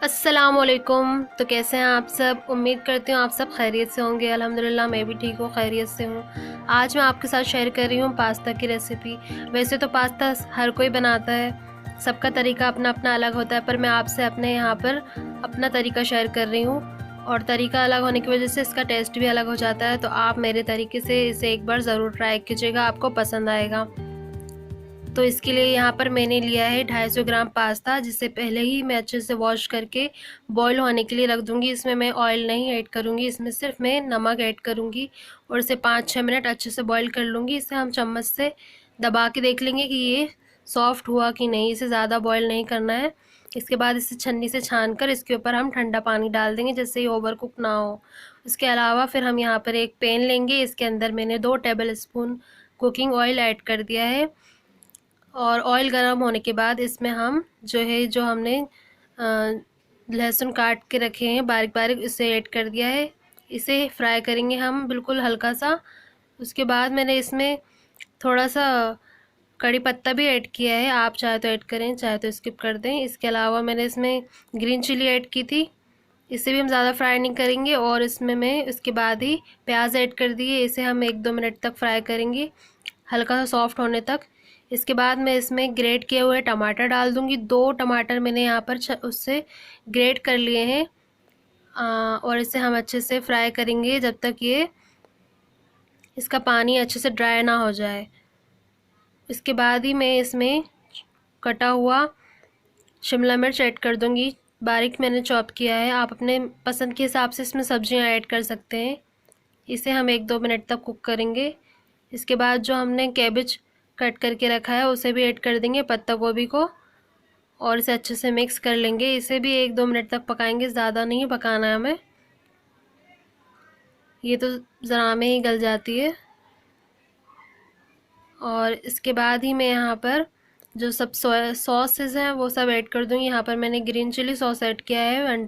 अस्सलामुअलैकुम। तो कैसे हैं आप सब? उम्मीद करती हूँ आप सब खैरियत से होंगे। अल्हम्दुलिल्लाह मैं भी ठीक हूँ, खैरियत से हूँ। आज मैं आपके साथ शेयर कर रही हूँ पास्ता की रेसिपी। वैसे तो पास्ता हर कोई बनाता है, सबका तरीका अपना अपना अलग होता है, पर मैं आपसे अपने यहाँ पर अपना तरीका शेयर कर रही हूँ और तरीका अलग होने की वजह से इसका टेस्ट भी अलग हो जाता है। तो आप मेरे तरीके से इसे एक बार ज़रूर ट्राई कीजिएगा, आपको पसंद आएगा। तो इसके लिए यहाँ पर मैंने लिया है 250 ग्राम पास्ता, जिसे पहले ही मैं अच्छे से वॉश करके बॉईल होने के लिए रख दूँगी। इसमें मैं ऑयल नहीं ऐड करूँगी, इसमें सिर्फ मैं नमक ऐड करूँगी और इसे 5-6 मिनट अच्छे से बॉईल कर लूँगी। इसे हम चम्मच से दबा के देख लेंगे कि ये सॉफ्ट हुआ कि नहीं, इसे ज़्यादा बॉईल नहीं करना है। इसके बाद इसे छन्नी से छान कर इसके ऊपर हम ठंडा पानी डाल देंगे, जिससे ये ओवर कुक ना हो। इसके अलावा फिर हम यहाँ पर एक पैन लेंगे, इसके अंदर मैंने 2 table spoon cooking oil add कर दिया है और ऑयल गर्म होने के बाद इसमें हम जो हमने लहसुन काट के रखे हैं बारीक बारीक, इसे ऐड कर दिया है। इसे फ्राई करेंगे हम बिल्कुल हल्का सा। उसके बाद मैंने इसमें थोड़ा सा कड़ी पत्ता भी ऐड किया है, आप चाहे तो ऐड करें चाहे तो स्किप कर दें। इसके अलावा मैंने इसमें ग्रीन चिली ऐड की थी, इसे भी हम ज़्यादा फ्राई नहीं करेंगे। और इसमें मैं इसके बाद ही प्याज ऐड कर दिए, इसे हम 1-2 मिनट तक फ्राई करेंगे हल्का सा सॉफ्ट होने तक। इसके बाद मैं इसमें ग्रेट किए हुए टमाटर डाल दूंगी। 2 टमाटर मैंने यहाँ पर उससे ग्रेट कर लिए हैं और इसे हम अच्छे से फ्राई करेंगे जब तक ये इसका पानी अच्छे से ड्राई ना हो जाए। इसके बाद ही मैं इसमें कटा हुआ शिमला मिर्च ऐड कर दूंगी, बारीक मैंने चॉप किया है। आप अपने पसंद के हिसाब से इसमें सब्जियां ऐड कर सकते हैं। इसे हम 1-2 मिनट तक कुक करेंगे। इसके बाद जो हमने कैबेज कट करके रखा है उसे भी ऐड कर देंगे, पत्ता गोभी को, और इसे अच्छे से मिक्स कर लेंगे। इसे भी 1-2 मिनट तक पकाएंगे, ज़्यादा नहीं पकाना है हमें, ये तो ज़रा में ही गल जाती है। और इसके बाद ही मैं यहाँ पर जो सब सॉसेस हैं वो सब ऐड कर दूँगी। यहाँ पर मैंने ग्रीन चिली सॉस ऐड किया है 1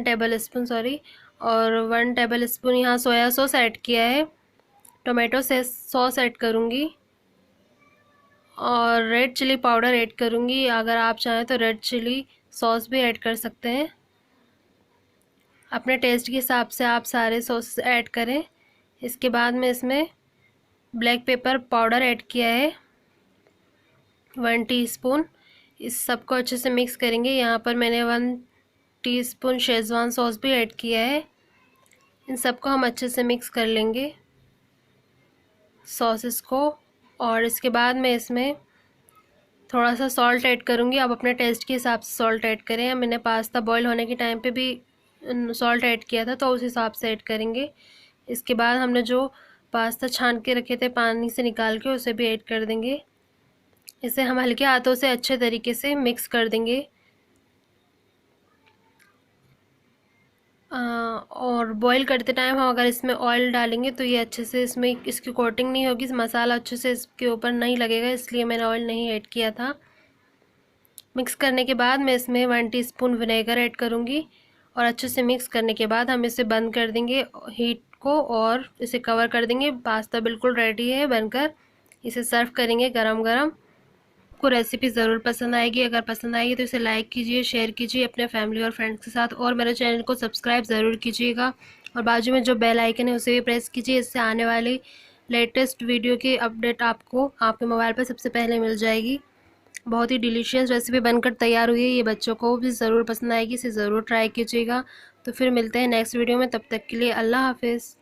टेबल स्पून सॉरी, और 1 टेबल स्पून यहाँ सोया सॉस ऐड किया है। टोमेटो सॉस ऐड करूँगी और रेड चिली पाउडर ऐड करूँगी। अगर आप चाहें तो रेड चिली सॉस भी ऐड कर सकते हैं, अपने टेस्ट के हिसाब से आप सारे सॉस ऐड करें। इसके बाद में इसमें ब्लैक पेपर पाउडर ऐड किया है 1 टीस्पून। इस सबको अच्छे से मिक्स करेंगे। यहाँ पर मैंने 1 टीस्पून शेज़वान सॉस भी ऐड किया है। इन सबको हम अच्छे से मिक्स कर लेंगे सॉसेस को। और इसके बाद मैं इसमें थोड़ा सा सॉल्ट ऐड करूँगी, आप अपने टेस्ट के हिसाब से सॉल्ट ऐड करें। मैंने पास्ता बॉईल होने के टाइम पे भी सॉल्ट ऐड किया था, तो उस हिसाब से ऐड करेंगे। इसके बाद हमने जो पास्ता छान के रखे थे पानी से निकाल के, उसे भी ऐड कर देंगे। इसे हम हल्के हाथों से अच्छे तरीके से मिक्स कर देंगे। और बॉईल करते टाइम हम अगर इसमें ऑयल डालेंगे तो ये अच्छे से इसमें इसकी कोटिंग नहीं होगी, मसाला अच्छे से इसके ऊपर नहीं लगेगा, इसलिए मैंने ऑयल नहीं ऐड किया था। मिक्स करने के बाद मैं इसमें 1 टीस्पून विनेगर ऐड करूँगी और अच्छे से मिक्स करने के बाद हम इसे बंद कर देंगे हीट को और इसे कवर कर देंगे। पास्ता बिल्कुल रेडी है बनकर, इसे सर्व करेंगे गरम गरम। आपको रेसिपी ज़रूर पसंद आएगी, अगर पसंद आएगी तो इसे लाइक कीजिए, शेयर कीजिए अपने फैमिली और फ्रेंड्स के साथ, और मेरे चैनल को सब्सक्राइब ज़रूर कीजिएगा और बाजू में जो बेल आइकन है उसे भी प्रेस कीजिए। इससे आने वाली लेटेस्ट वीडियो की अपडेट आपको आपके मोबाइल पर सबसे पहले मिल जाएगी। बहुत ही डिलीशियस रेसिपी बनकर तैयार हुई है, ये बच्चों को भी ज़रूर पसंद आएगी, इसे ज़रूर ट्राई कीजिएगा। तो फिर मिलते हैं नेक्स्ट वीडियो में, तब तक के लिए अल्लाह हाफिज़।